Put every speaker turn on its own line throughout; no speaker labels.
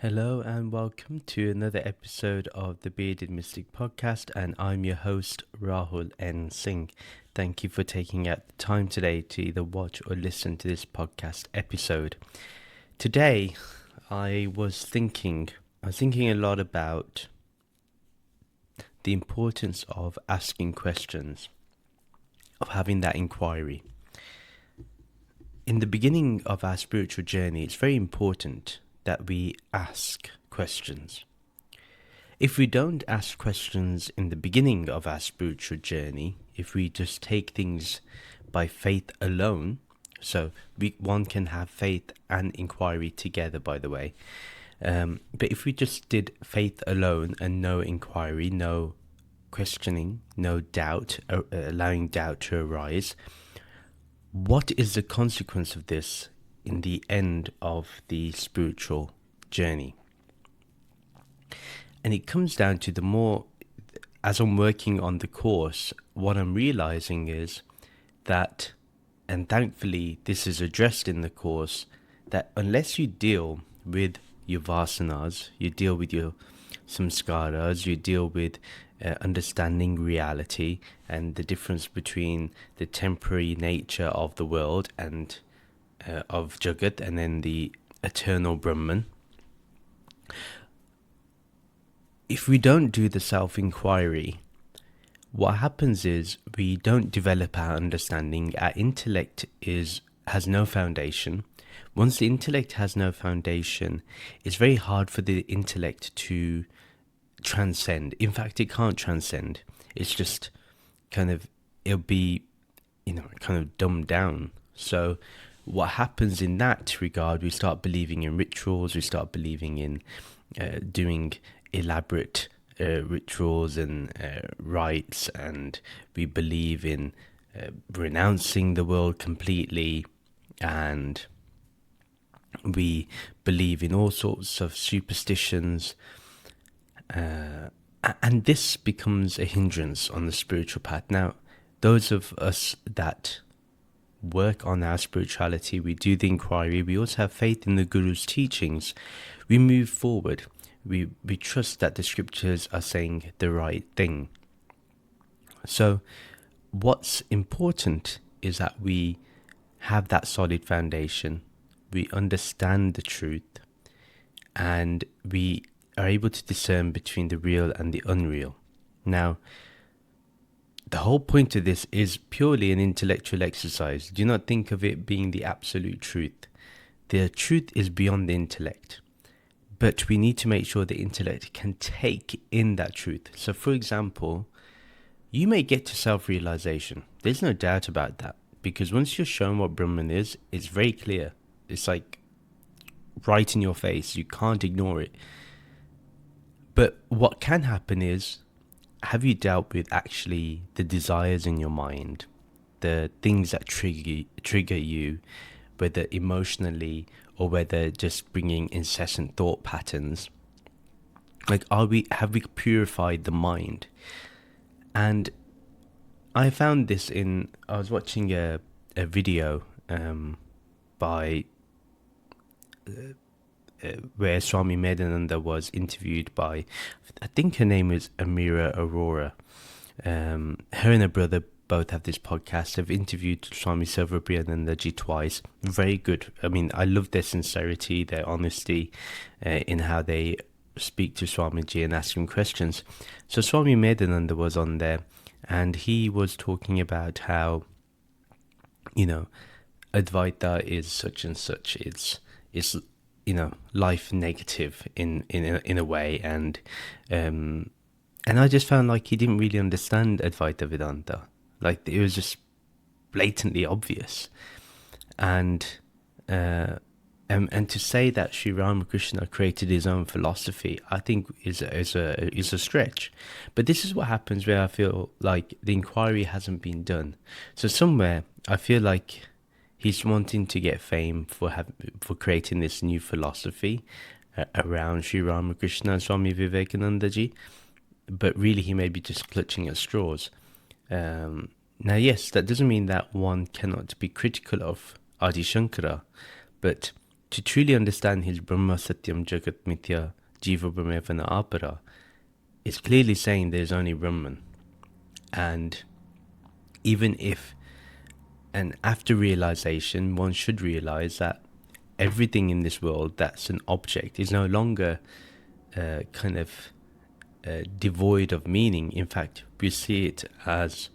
Hello and welcome to another episode of the Bearded Mystic podcast, and I'm your host Rahul N Singh. Thank you for taking out the time today to either watch or listen to this podcast episode. Today I was thinking a lot about the importance of asking questions, of having that inquiry. In the beginning of our spiritual journey, it's very important that we ask questions. If we don't ask questions in the beginning of our spiritual journey, if we just take things by faith alone, one can have faith and inquiry together, by the way. But if we just did faith alone and no inquiry, no questioning, no doubt, allowing doubt to arise, what is the consequence of this in the end of the spiritual journey? And it comes down to, the more, as I'm working on the course, what I'm realizing is that, and thankfully this is addressed in the course, that unless you deal with your vasanas, you deal with your samskaras, you deal with understanding reality and the difference between the temporary nature of the world and of Jagat and then the eternal Brahman. If we don't do the self-inquiry, what happens is we don't develop our understanding. Our intellect has no foundation. Once the intellect has no foundation, it's very hard for the intellect to transcend. In fact, it can't transcend. It's just it'll be, kind of dumbed down. So what happens in that regard, we start believing in rituals, we start believing in doing elaborate rituals and rites, and we believe in renouncing the world completely, and we believe in all sorts of superstitions, and this becomes a hindrance on the spiritual path. Now, those of us that work on our spirituality, we do the inquiry, we also have faith in the Guru's teachings, we move forward, we trust that the scriptures are saying the right thing. So what's important is that we have that solid foundation, we understand the truth, and we are able to discern between the real and the unreal. Now, the whole point of this is purely an intellectual exercise. Do not think of it being the absolute truth. The truth is beyond the intellect. But we need to make sure the intellect can take in that truth. So, for example, you may get to self-realization. There's no doubt about that. Because once you're shown what Brahman is, it's very clear. It's like right in your face. You can't ignore it. But what can happen is, have you dealt with actually the desires in your mind, the things that trigger you, whether emotionally or whether just bringing incessant thought patterns? Like, have we purified the mind? And I found this I was watching a video by where Swami Medhananda was interviewed by, I think her name is Amira Aurora. Her and her brother both have this podcast. They've interviewed Swami Sarvapriyanandaji twice. Very good. I mean, I love their sincerity, their honesty in how they speak to Swamiji and ask him questions. So Swami Medhananda was on there, and he was talking about how, Advaita is such and such. It's life negative in a way, and I just found like he didn't really understand Advaita Vedanta. Like, it was just blatantly obvious, and to say that Sri Ramakrishna created his own philosophy, I think is a stretch. But this is what happens where I feel like the inquiry hasn't been done. So somewhere I feel like he's wanting to get fame for creating this new philosophy around Sri Ramakrishna and Swami Vivekanandaji, but really he may be just clutching at straws. Now, yes, that doesn't mean that one cannot be critical of Adi Shankara, but to truly understand his Brahma Satyam Jagat Mithya Jiva Brahmevana Apara, it's clearly saying there's only Brahman. And even if, and after realization, one should realize that everything in this world that's an object is no longer devoid of meaning. In fact, we see it as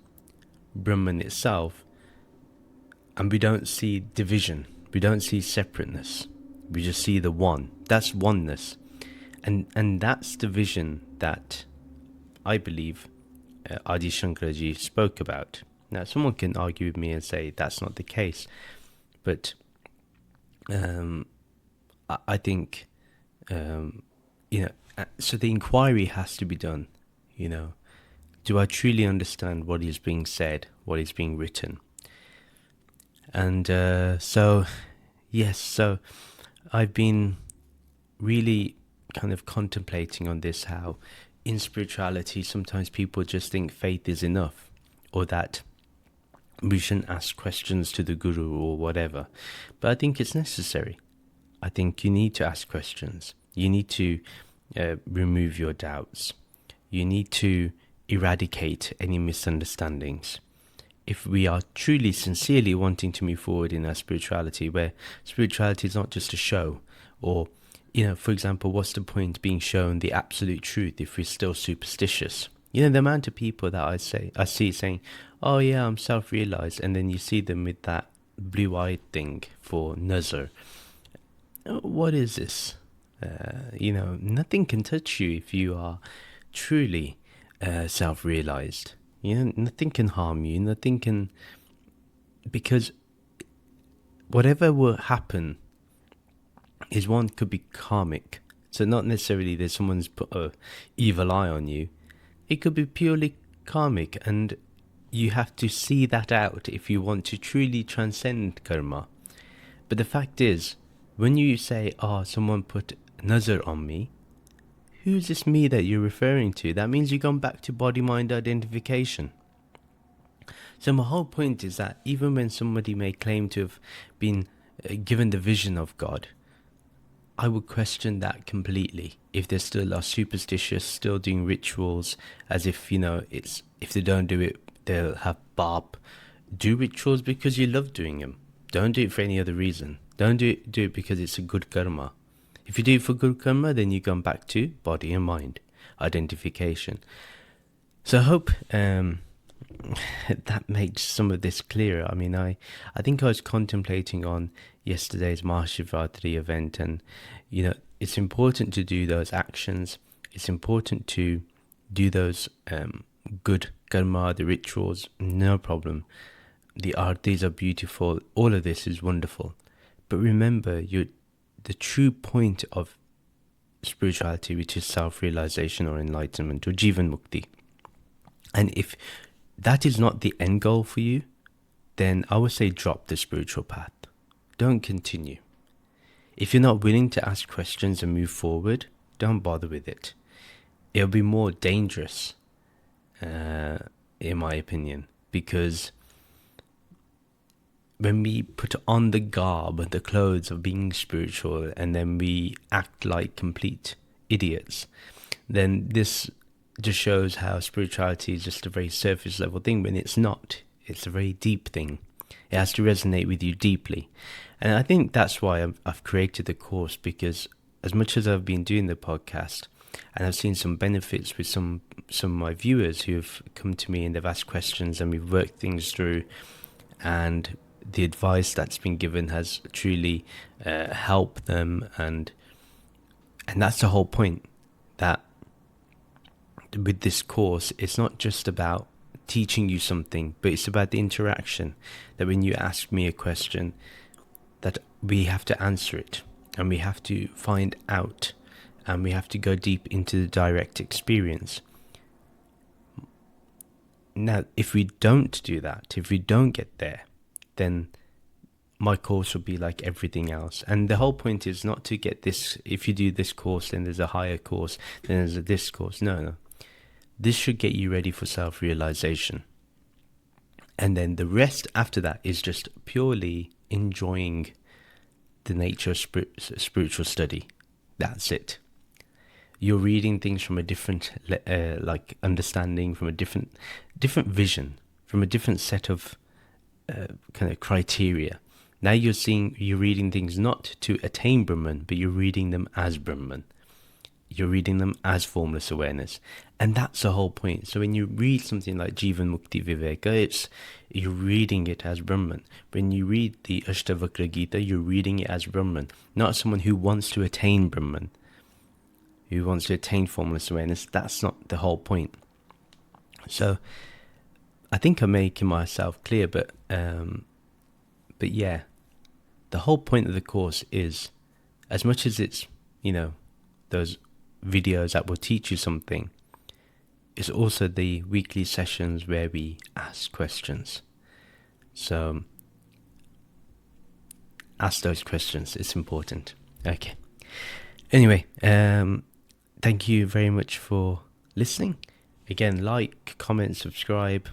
Brahman itself, and we don't see division, we don't see separateness, we just see the one. That's oneness, and that's the vision that I believe Adi Shankaraji spoke about. Now, someone can argue with me and say that's not the case, but I think, so the inquiry has to be done. Do I truly understand what is being said, what is being written? And so I've been really kind of contemplating on this, how in spirituality sometimes people just think faith is enough, or that we shouldn't ask questions to the guru or whatever. But I think it's necessary. I think you need to ask questions. You need to remove your doubts. You need to eradicate any misunderstandings. If we are truly, sincerely wanting to move forward in our spirituality, where spirituality is not just a show, or, for example, what's the point being shown the absolute truth if we're still superstitious? The amount of people that I see saying, oh yeah, I'm self-realized, and then you see them with that blue-eyed thing for nazar. What is this? Nothing can touch you if you are truly self-realized. Nothing can harm you. Nothing can, because whatever will happen is, one, could be karmic. So not necessarily that someone's put an evil eye on you. It could be purely karmic, and you have to see that out if you want to truly transcend karma. But the fact is, when you say, oh, someone put nazar on me, who's this me that you're referring to? That means you've gone back to body-mind identification. So my whole point is that even when somebody may claim to have been given the vision of God, I would question that completely. If they still are superstitious, still doing rituals, as if, if they don't do it, they'll have bab. Do rituals because you love doing them. Don't do it for any other reason. Don't do it because it's a good karma. If you do it for good karma, then you come back to body and mind identification. So I hope that makes some of this clearer. I mean, I think I was contemplating on yesterday's Mahashivratri event, and it's important to do those actions. It's important to do those good karma, the rituals, no problem. The artis are beautiful. All of this is wonderful. But remember, the true point of spirituality, which is self-realization or enlightenment or Jivan Mukti. And if that is not the end goal for you, then I would say drop the spiritual path. Don't continue. If you're not willing to ask questions and move forward, don't bother with it. It'll be more dangerous, in my opinion, because when we put on the garb, the clothes of being spiritual, and then we act like complete idiots, then this just shows how spirituality is just a very surface level thing, when it's not. It's a very deep thing. It has to resonate with you deeply. And I think that's why I've created the course, because as much as I've been doing the podcast, and I've seen some benefits with some of my viewers who have come to me and they've asked questions and we've worked things through, and the advice that's been given has truly helped them, and that's the whole point, that with this course, it's not just about teaching you something, but it's about the interaction, that when you ask me a question, that we have to answer it, and we have to find out, and we have to go deep into the direct experience. Now, if we don't do that, if we don't get there, then my course will be like everything else. And the whole point is not to get this, if you do this course, then there's a higher course, then there's this course. No. This should get you ready for self-realization. And then the rest after that is just purely enjoying the nature of spiritual study. That's it. You're reading things from a different like understanding, from a different vision, from a different set of kind of criteria. Now you're reading things not to attain Brahman, but you're reading them as Brahman. You're reading them as formless awareness. And that's the whole point. So when you read something like Jivan Mukti Viveka, you're reading it as Brahman. When you read the Ashtavakra Gita, you're reading it as Brahman. Not someone who wants to attain Brahman, who wants to attain formless awareness. That's not the whole point. So I think I'm making myself clear, but yeah, the whole point of the course is, as much as it's, those videos that will teach you something, it's also the weekly sessions where we ask questions. So ask those questions. It's important. Okay. Anyway, thank you very much for listening. Again, like, comment, subscribe,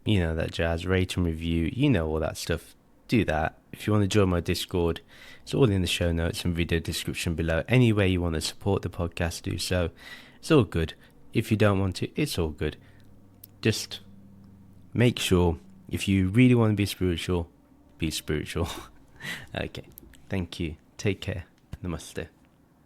that jazz, rate and review, all that stuff. Do that. If you want to join my Discord, it's all in the show notes and video description below. Any way you want to support the podcast, do so. It's all good. If you don't want to, it's all good. Just make sure, if you really want to be spiritual, be spiritual. Okay. Thank you. Take care. Namaste.